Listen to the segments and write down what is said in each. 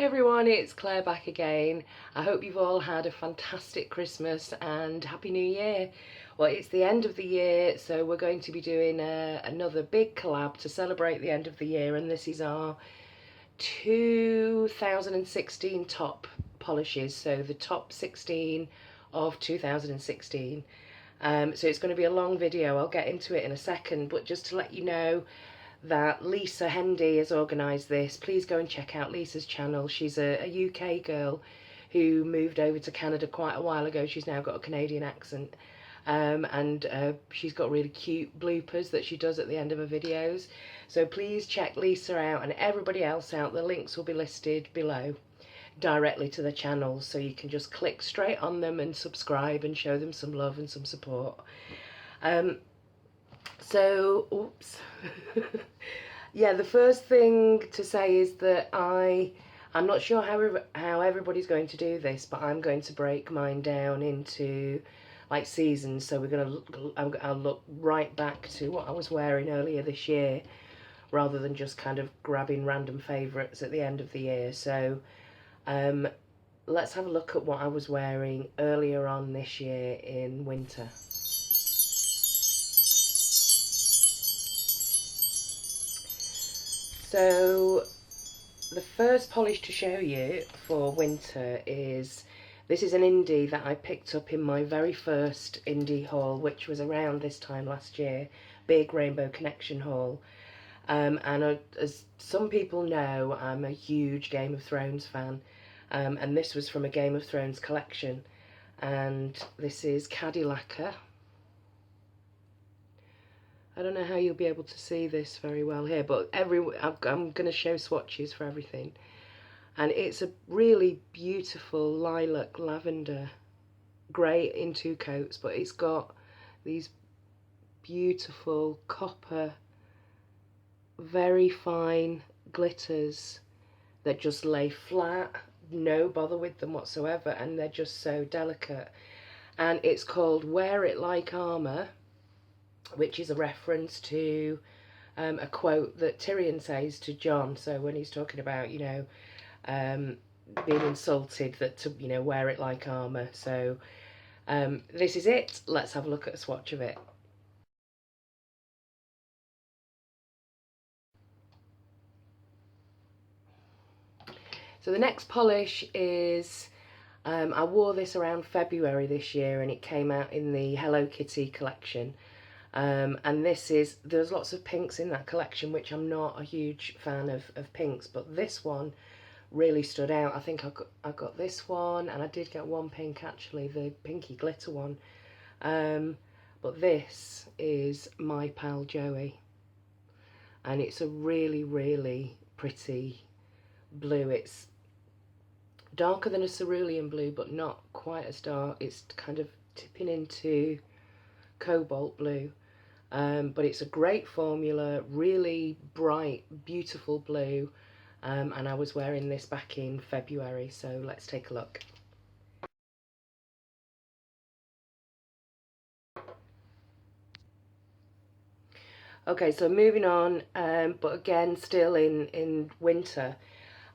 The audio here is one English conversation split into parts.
Hi everyone, it's Claire back again. I hope you've all had a fantastic Christmas and Happy New Year. Well, it's the end of the year, so we're going to be doing another big collab to celebrate the end of the year, and this is our 2016 top polishes, so the top 16 of 2016. So it's going to be a long video. I'll get into it in a second, but just to let you know that Lisa Hendy has organised this. Please go and check out Lisa's channel. She's a UK girl who moved over to Canada quite a while ago. She's now got a Canadian accent, and she's got really cute bloopers that she does at the end of her videos. So please check Lisa out and everybody else out. The links will be listed below directly to the channels, so you can just click straight on them and subscribe and show them some love and some support. Oops. Yeah, the first thing to say is that I'm not sure how everybody's going to do this, but I'm going to break mine down into like seasons. So I'll look right back to what I was wearing earlier this year, rather than just kind of grabbing random favourites at the end of the year. So let's have a look at what I was wearing earlier on this year in winter. So the first polish to show you for winter is, this is an indie that I picked up in my very first indie haul, which was around this time last year, big Rainbow Connection haul. As some people know, I'm a huge Game of Thrones fan, and this was from a Game of Thrones collection, and this is Cadillaca. I don't know how you'll be able to see this very well here, but I'm going to show swatches for everything. And it's a really beautiful lilac lavender grey in two coats, but it's got these beautiful copper, very fine glitters that just lay flat, no bother with them whatsoever, and they're just so delicate. And it's called Wear It Like Armour, which is a reference to a quote that Tyrion says to Jon. So when he's talking about, you know, being insulted, that to, you know, wear it like armour. So this is it. Let's have a look at a swatch of it. So the next polish is, I wore this around February this year, and it came out in the Hello Kitty collection. And there's lots of pinks in that collection, which I'm not a huge fan of pinks, but this one really stood out. I think I got this one, and I did get one pink actually, the pinky glitter one. But this is My Pal Joey, and it's a really, really pretty blue. It's darker than a cerulean blue, but not quite as dark. It's kind of tipping into cobalt blue. But it's a great formula, really bright, beautiful blue, and I was wearing this back in February, so let's take a look. Okay, so moving on, but again still in winter,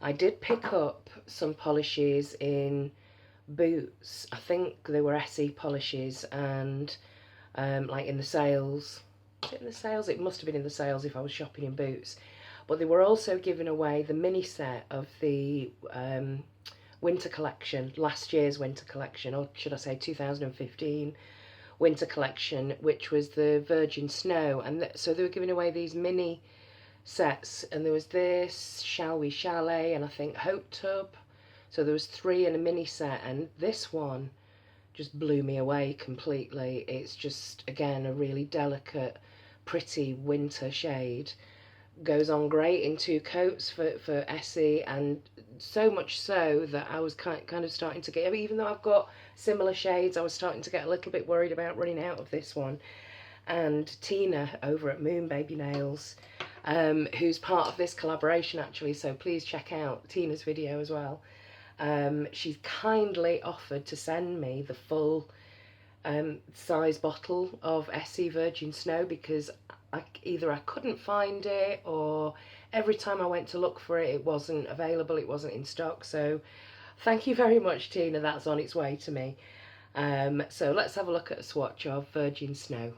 I did pick up some polishes in Boots. I think they were SE polishes, and like in the sales. Was it in the sales? It must have been in the sales if I was shopping in Boots. But they were also giving away the mini set of the winter collection, last year's winter collection, or should I say 2015 winter collection, which was the Virgin Snow. And so they were giving away these mini sets, and there was this Shall We Chalet, and I think Hope Tub. So there was 3 in a mini set, and this one just blew me away completely. It's just, again, a really delicate, pretty winter shade. Goes on great in 2 coats for Essie, and so much so that I was kind of starting to get, even though I've got similar shades, I was starting to get a little bit worried about running out of this one. And Tina over at Moon Baby Nails, who's part of this collaboration actually, so please check out Tina's video as well. She's kindly offered to send me the full size bottle of Essie Virgin Snow, because either I couldn't find it, or every time I went to look for it, it wasn't available, it wasn't in stock. So thank you very much, Tina, that's on its way to me. So let's have a look at a swatch of Virgin Snow.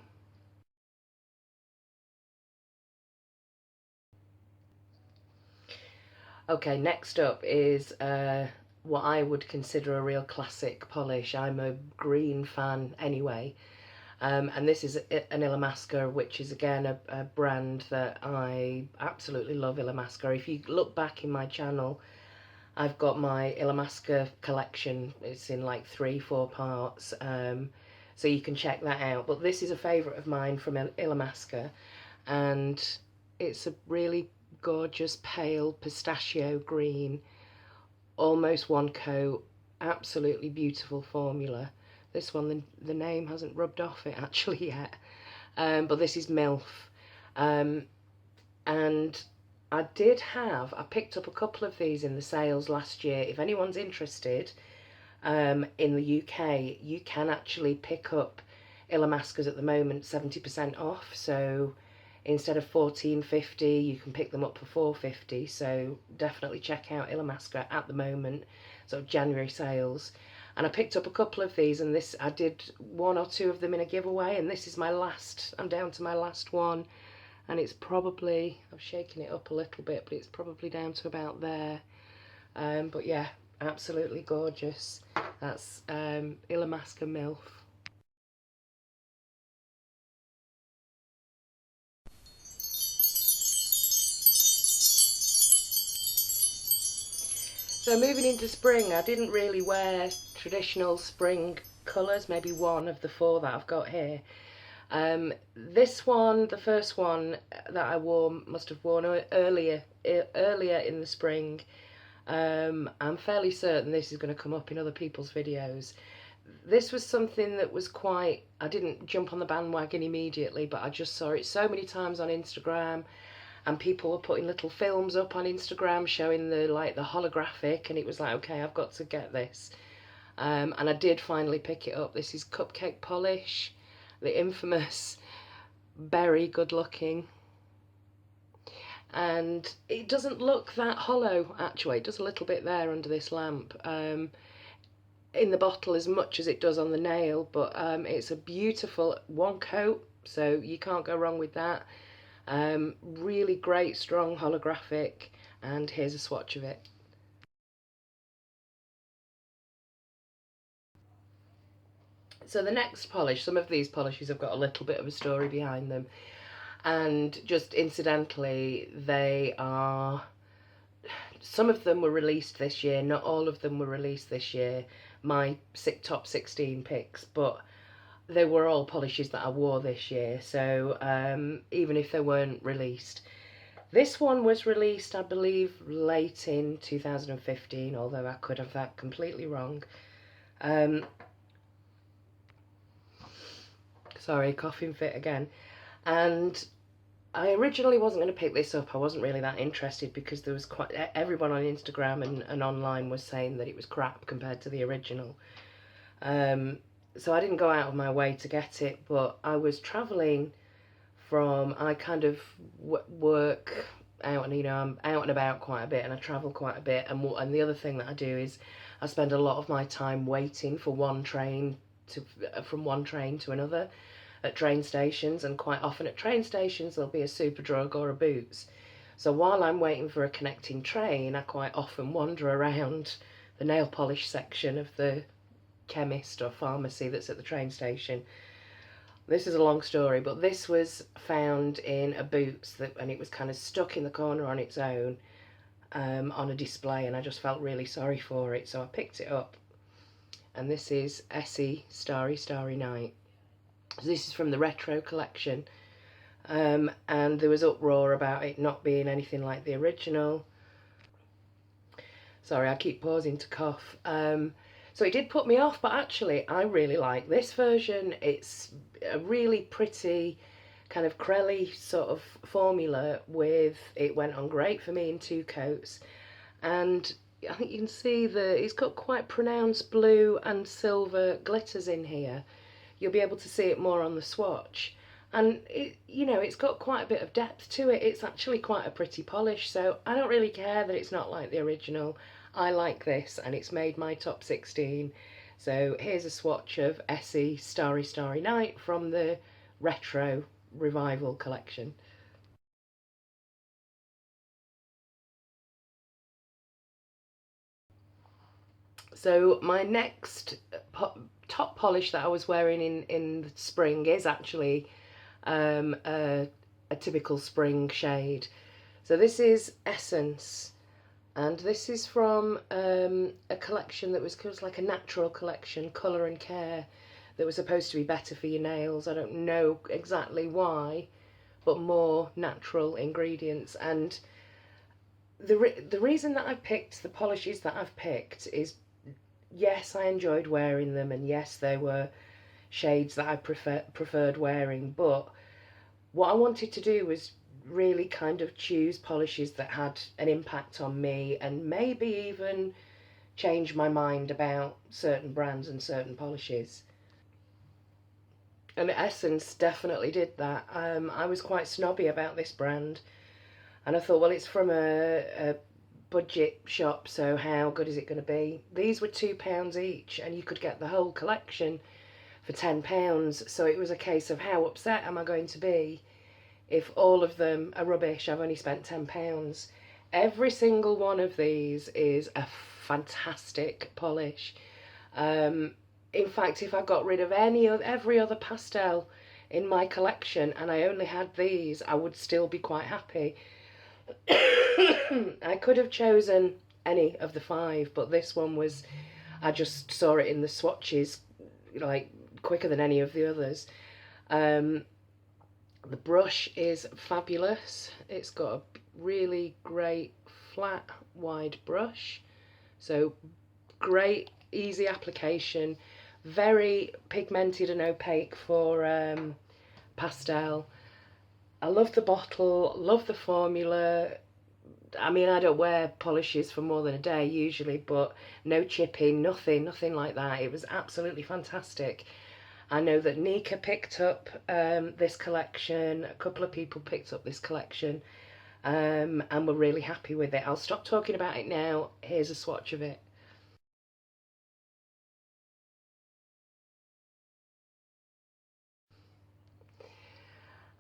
Okay, next up is what I would consider a real classic polish. I'm a green fan anyway. And this is an Illamasqua, which is again a brand that I absolutely love. Illamasqua. If you look back in my channel, I've got my Illamasqua collection. It's in like 3-4 parts, so you can check that out. But this is a favourite of mine from Illamasqua, and it's a really gorgeous pale pistachio green, almost one coat, absolutely beautiful formula. This one, the name hasn't rubbed off it actually yet, but this is MILF. And I picked up a couple of these in the sales last year. If anyone's interested, in the UK, you can actually pick up Illamasquas at the moment 70% off. So instead of $14.50, you can pick them up for $4.50. So definitely check out Illamasqua at the moment, sort of January sales. And I picked up a couple of these, and I did 1 or 2 of them in a giveaway, and this is my last. I'm down to my last one, and it's probably, I'm shaking it up a little bit, but it's probably down to about there. But yeah, absolutely gorgeous. That's Illamasqua MILF. So moving into spring, I didn't really wear traditional spring colours, maybe one of the 4 that I've got here. This one, the first one that I wore, must have worn earlier in the spring. I'm fairly certain this is going to come up in other people's videos. This was something that was quite, I didn't jump on the bandwagon immediately, but I just saw it so many times on Instagram, and people were putting little films up on Instagram showing the holographic, and it was like, okay, I've got to get this. And I did finally pick it up. This is Cupcake Polish, the infamous berry good looking. And it doesn't look that hollow, actually. It does a little bit there under this lamp. In the bottle as much as it does on the nail, but it's a beautiful one coat, so you can't go wrong with that. Really great, strong holographic, and here's a swatch of it. So the next polish, some of these polishes have got a little bit of a story behind them, and just incidentally, some of them were released this year, not all of them were released this year, my top 16 picks, but they were all polishes that I wore this year, so even if they weren't released. This one was released, I believe, late in 2015, although I could have that completely wrong. Sorry, coughing fit again. And I originally wasn't going to pick this up. I wasn't really that interested because there was quite everyone on Instagram and online was saying that it was crap compared to the original. So I didn't go out of my way to get it, but I was travelling I kind of work out, and I'm out and about quite a bit, and I travel quite a bit, and the other thing that I do is I spend a lot of my time waiting for from one train to another at train stations, and quite often at train stations there'll be a Superdrug or a Boots. So while I'm waiting for a connecting train, I quite often wander around the nail polish section of the chemist or pharmacy that's at the train station. This is a long story, but this was found in a Boots, and it was kind of stuck in the corner on its own, on a display, and I just felt really sorry for it, so I picked it up. And this is Essie Starry Starry Night. So this is from the retro collection, and there was uproar about it not being anything like the original. Sorry, I keep pausing to cough. So it did put me off, but actually I really like this version. It's a really pretty kind of crelly sort of formula it went on great for me in 2 coats. And I think you can see it's got quite pronounced blue and silver glitters in here. You'll be able to see it more on the swatch. and it's got quite a bit of depth to it. It's actually quite a pretty polish, so I don't really care that it's not like the original. I like this, and it's made my top 16. So here's a swatch of Essie Starry Starry Night from the Retro Revival collection. So my next top polish that I was wearing in the spring is actually a typical spring shade. So this is Essence, and this is from a collection that was like a natural collection, Colour and Care, that was supposed to be better for your nails. I don't know exactly why, but more natural ingredients. And the reason that I picked the polishes that I've picked is, yes, I enjoyed wearing them, and yes, they were shades that I preferred wearing, but what I wanted to do was really kind of choose polishes that had an impact on me, and maybe even change my mind about certain brands and certain polishes. And Essence definitely did that. I was quite snobby about this brand, and I thought, well, it's from a budget shop, so how good is it going to be? These were £2 each, and you could get the whole collection for £10. So it was a case of, how upset am I going to be if all of them are rubbish? I've only spent £10. Every single one of these is a fantastic polish. In fact, if I got rid of every other pastel in my collection and I only had these, I would still be quite happy. I could have chosen any of the 5, but this one was, I just saw it in the swatches like quicker than any of the others. The brush is fabulous. It's got a really great flat wide brush, so great easy application, very pigmented and opaque for pastel. I love the bottle, love the formula. I mean, I don't wear polishes for more than a day usually, but no chipping, nothing like that. It was absolutely fantastic. I know that Nika picked up this collection, a couple of people picked up this collection, and were really happy with it. I'll stop talking about it now. Here's a swatch of it.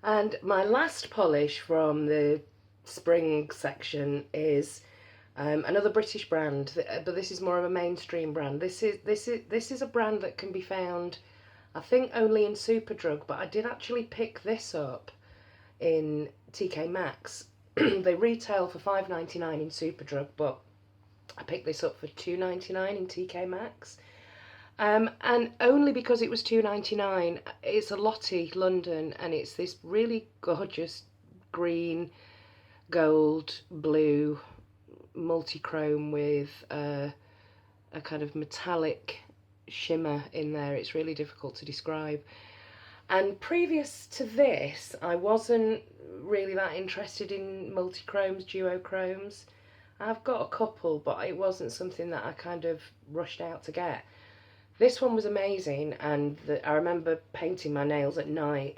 And my last polish from the spring section is another British brand, but this is more of a mainstream brand. This is a brand that can be found, I think, only in Superdrug, but I did actually pick this up in TK Maxx. They retail for £5.99 in Superdrug, but I picked this up for £2.99 in TK Maxx. And only because it was £2.99. It's a Lottie London, and it's this really gorgeous green, gold, blue multi-chrome with a kind of metallic shimmer in there. It's really difficult to describe. And previous to this, I wasn't really that interested in multi-chromes, duochromes. I've got a couple, but it wasn't something that I kind of rushed out to get. This one was amazing, and I remember painting my nails at night,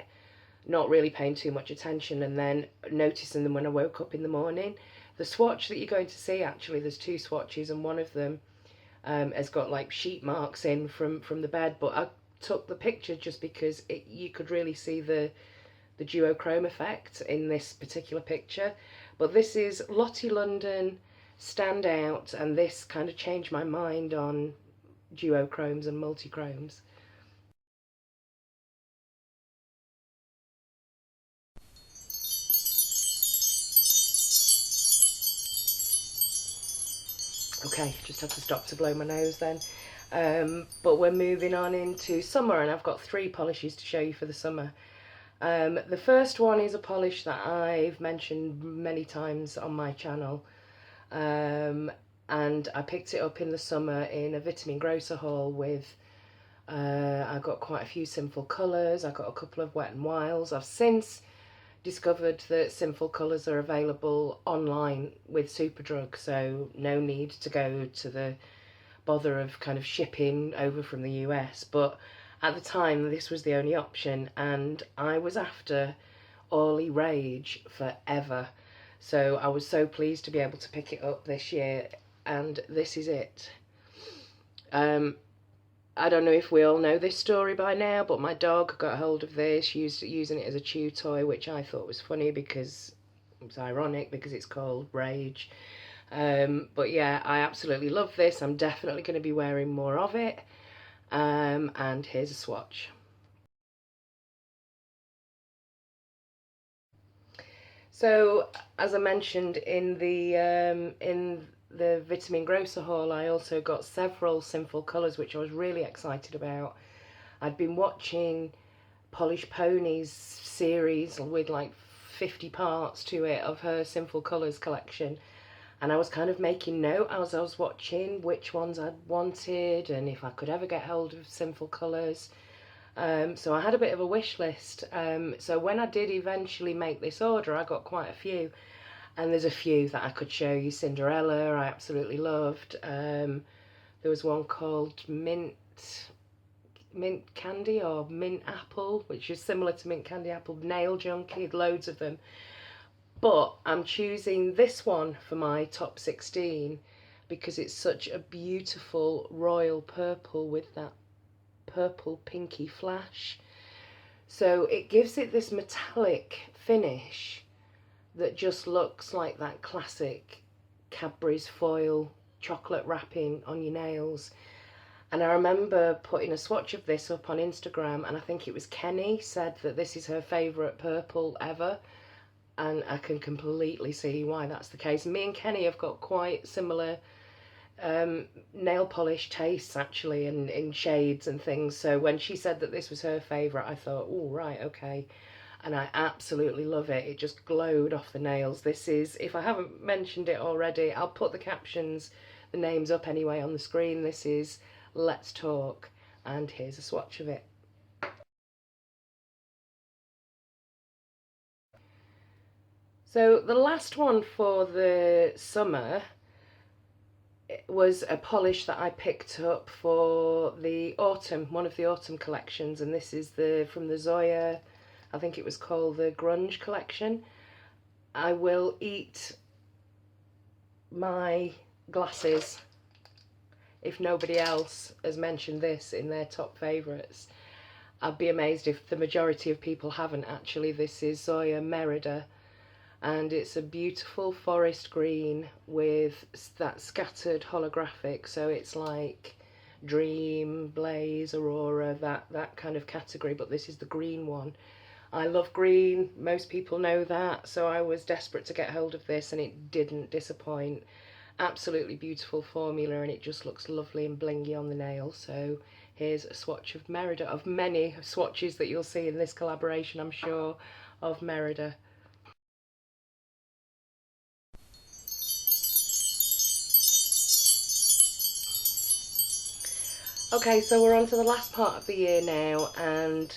not really paying too much attention, and then noticing them when I woke up in the morning. The swatch that you're going to see, actually, there's 2 swatches, and one of them has got like sheet marks in from the bed, but I took the picture just because you could really see the duochrome effect in this particular picture. But this is Lottie London Stand Out, and this kind of changed my mind on duochromes and multichromes. Okay, just had to stop to blow my nose then. But we're moving on into summer, and I've got 3 polishes to show you for the summer. The first one is a polish that I've mentioned many times on my channel, and I picked it up in the summer in a Vitamin Grocer haul with, I got quite a few Sinful Colours, I got a couple of Wet n Wilds. I've since discovered that Sinful Colours are available online with Superdrug, so no need to go to the bother of kind of shipping over from the US. But At the time, this was the only option, and I was after Orly Rage forever. So I was so pleased to be able to pick it up this year, and this is it. Um, I don't know if we all know this story by now, but my dog got hold of this, using it as a chew toy, which I thought was funny because it was ironic because it's called Rage. But yeah, I absolutely love this. I'm definitely going to be wearing more of it. And here's a swatch. So, as I mentioned in the Vitamin Grocer haul, I also got several Sinful Colours, which I was really excited about. I'd been watching Polish Pony's series with like 50 parts to it of her Sinful Colours collection, and I was kind of making note as I was watching which ones I'd wanted and if I could ever get hold of Sinful Colours. So I had a bit of a wish list. So when I did eventually make this order, I got quite a few. And there's a few that I could show you. Cinderella, I absolutely loved. There was one called Mint Candy or Mint Apple, which is similar to Mint Candy Apple. Nail Junkie, loads of them. But I'm choosing this one for my top 16 because it's such a beautiful royal purple with that purple pinky flash. So it gives it this metallic finish that just looks like that classic Cadbury's foil chocolate wrapping on your nails. And I remember putting a swatch of this up on Instagram, and I think it was Kenny said that this is her favourite purple ever, and I can completely see why that's the case. Me and Kenny have got quite similar nail polish tastes actually, and in shades and things. So when she said that this was her favourite, I thought, oh right, okay. And I absolutely love it. It just glowed off the nails. This is, if I haven't mentioned it already, I'll put the captions, the names up anyway on the screen. This is Let's Talk, and here's a swatch of it. So the last one for the summer was a polish that I picked up for the autumn, one of the autumn collections, and this is from the Zoya, I think it was called the Grunge collection. I will eat my glasses if nobody else has mentioned this in their top favourites. I'd be amazed if the majority of people haven't actually. This is Zoya Merida, and it's a beautiful forest green with that scattered holographic, so it's like Dream, Blaze, Aurora, that kind of category, but this is the green one. I love green, most people know that, so I was desperate to get hold of this, and it didn't disappoint. Absolutely beautiful formula, and it just looks lovely and blingy on the nail. So here's a swatch of Merida, of many swatches that you'll see in this collaboration, I'm sure, of Merida. Okay, so we're on to the last part of the year now, and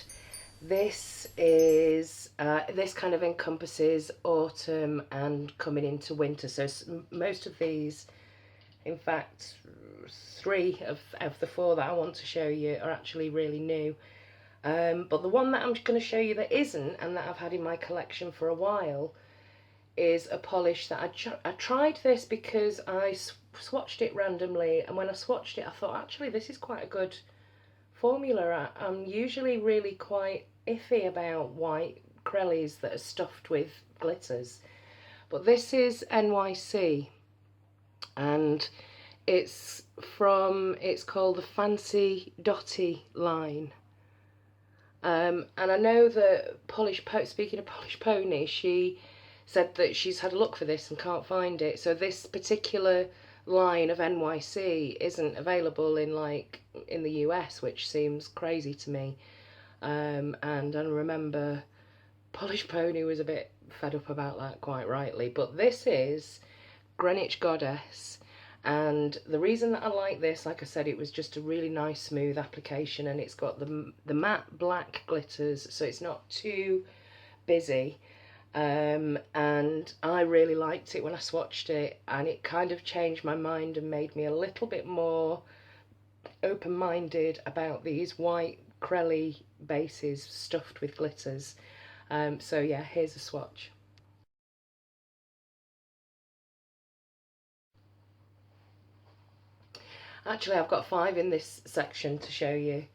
this is this kind of encompasses autumn and coming into winter. So most of these, in fact, three of the four that I want to show you are actually really new. But the one that I'm going to show you that isn't, and that I've had in my collection for a while, is a polish that I tried this because I swatched it randomly, and when I swatched it I thought actually this is quite a good formula. I'm usually really quite iffy about white Crellies that are stuffed with glitters, but this is NYC, and it's called the Fancy Dotty line. And I know that speaking of Polish Pony, she said that she's had a look for this and can't find it. So this particular line of NYC isn't available in the US, which seems crazy to me. And I remember Polish Pony was a bit fed up about that, quite rightly. But this is Greenwich Goddess. And the reason that I like this, like I said, it was just a really nice smooth application, and it's got the matte black glitters, so it's not too busy. And I really liked it when I swatched it, and it kind of changed my mind and made me a little bit more open-minded about these white acrylic bases stuffed with glitters. So yeah, here's a swatch. Actually, I've got 5 in this section to show you.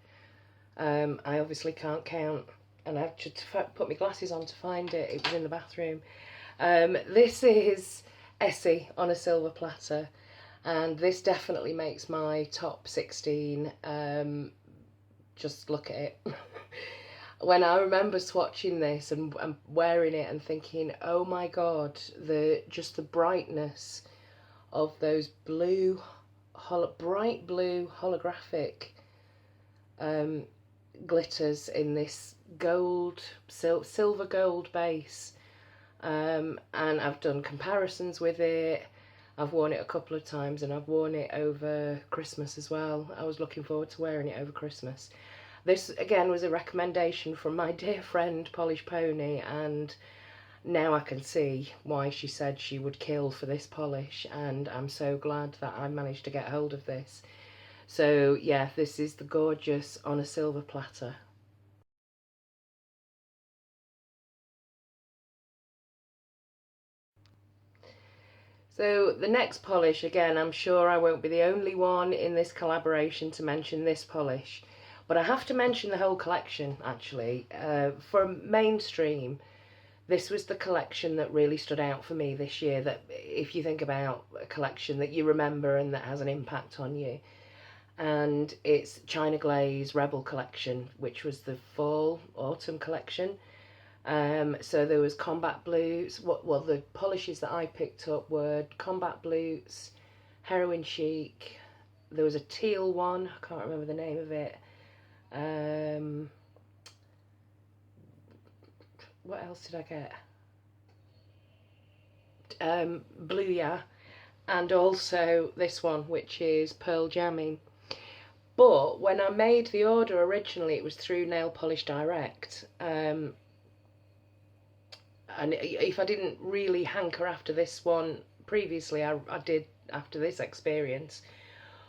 I obviously can't count, and I've just put my glasses on to find it. It was in the bathroom. This is Essie on a silver platter, and this definitely makes my top 16. Just look at it. When I remember swatching this and wearing it and thinking, oh my god, just the brightness of those bright blue holographic glitters in this silver gold base. And I've done comparisons with it. I've worn it a couple of times, and I've worn it over Christmas as well. I was looking forward to wearing it over Christmas. This again was a recommendation from my dear friend Polish Pony, and now I can see why she said she would kill for this polish, and I'm so glad that I managed to get hold of this. So yeah, this is the gorgeous on a silver platter. So the next polish, again, I'm sure I won't be the only one in this collaboration to mention this polish, but I have to mention the whole collection actually. For mainstream, this was the collection that really stood out for me this year, that if you think about a collection that you remember and that has an impact on you. And it's China Glaze Rebel collection, which was the fall autumn collection. So there was combat blues. Well, the polishes that I picked up were combat blues, heroin chic. There was a teal one. I can't remember the name of it. What else did I get? Blue, yeah, and also this one, which is Pearl Jamming. But when I made the order originally, it was through Nail Polish Direct. And if I didn't really hanker after this one previously, I did after this experience.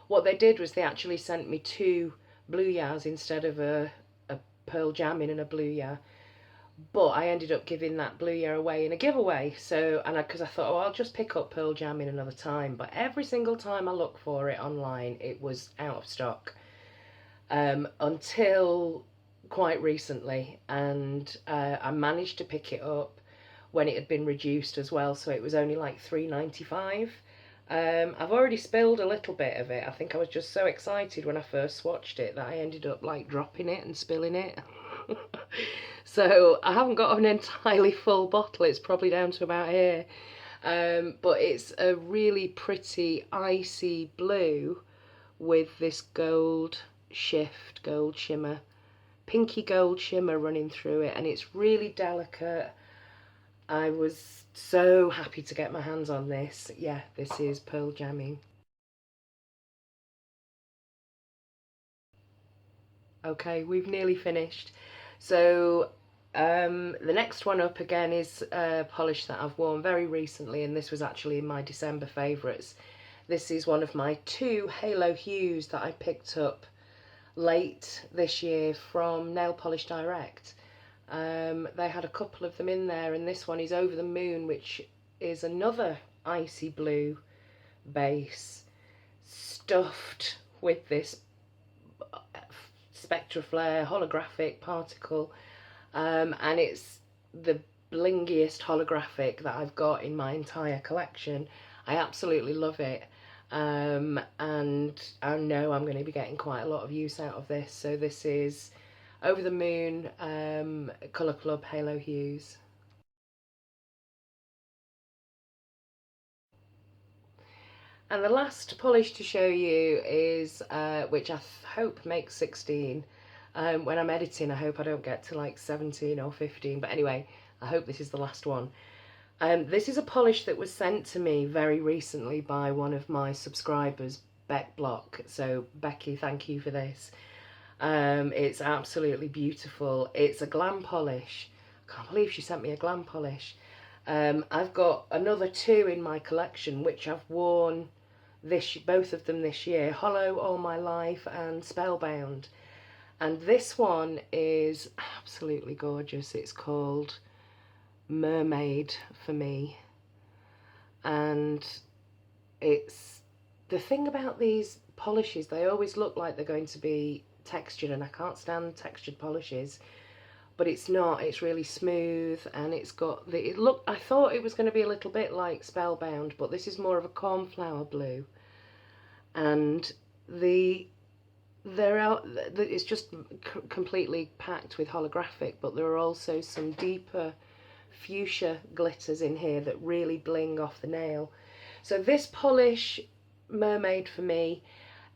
What they did was they actually sent me 2 blue yas instead of a Pearl Jamming and a blue ya. But I ended up giving that blue ya away in a giveaway. So, and because I thought, oh, I'll just pick up Pearl Jamming another time. But every single time I looked for it online, it was out of stock. Until quite recently, and I managed to pick it up when it had been reduced as well, so it was only like £3.95. I've already spilled a little bit of it. I think I was just so excited when I first swatched it that I ended up like dropping it and spilling it. So I haven't got an entirely full bottle. It's probably down to about here. But it's a really pretty icy blue with this gold shimmer, pinky gold shimmer running through it, and it's really delicate. I was so happy to get my hands on this. Yeah, this is Pearl Jamming. Okay, we've nearly finished. So the next one up again is a polish that I've worn very recently, and this was actually in my December favourites. This is one of my 2 Halo Hues that I picked up late this year from Nail Polish Direct. They had a couple of them in there, and this one is Over the Moon, which is another icy blue base stuffed with this Spectraflare holographic particle, and it's the blingiest holographic that I've got in my entire collection. I absolutely love it. And I know I'm going to be getting quite a lot of use out of this. So this is Over the Moon, Colour Club Halo Hues. And the last polish to show you is, which I hope makes 16. When I'm editing, I hope I don't get to like 17 or 15. But anyway, I hope this is the last one. This is a polish that was sent to me very recently by one of my subscribers, Beck Block. So Becky, thank you for this. It's absolutely beautiful. It's a glam polish. I can't believe she sent me a glam polish. I've got another 2 in my collection, which I've worn both of them this year, Hollow All My Life and Spellbound. And this one is absolutely gorgeous. It's called Mermaid for me. And it's the thing about these polishes, they always look like they're going to be textured, and I can't stand textured polishes, but it's not. It's really smooth, and it's got the, I thought it was going to be a little bit like Spellbound, but this is more of a cornflower blue, and it's just completely packed with holographic, but there are also some deeper fuchsia glitters in here that really bling off the nail. So this polish, Mermaid for me,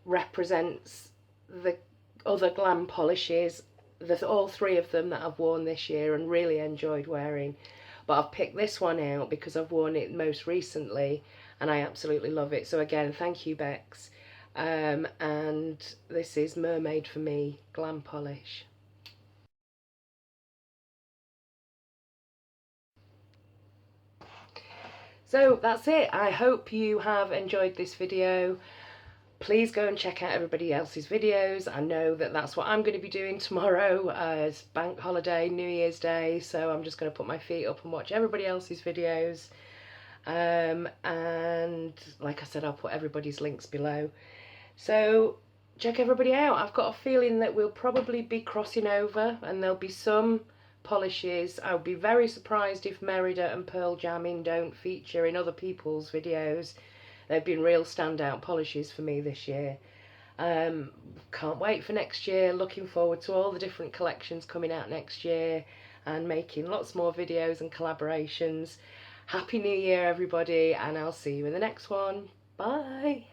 represents the other glam polishes. There's all three of them that I've worn this year and really enjoyed wearing, but I've picked this one out because I've worn it most recently and I absolutely love it. So again, thank you, Bex. And this is Mermaid for me glam polish. So that's it. I hope you have enjoyed this video. Please go and check out everybody else's videos. I know that that's what I'm going to be doing tomorrow. It's bank holiday, New Year's Day, so I'm just going to put my feet up and watch everybody else's videos. And like I said, I'll put everybody's links below. So check everybody out. I've got a feeling that we'll probably be crossing over and there'll be some polishes. I would be very surprised if Merida and Pearl Jamming don't feature in other people's videos. They've been real standout polishes for me this year. Can't wait for next year. Looking forward to all the different collections coming out next year and making lots more videos and collaborations. Happy New Year, everybody, and I'll see you in the next one. Bye.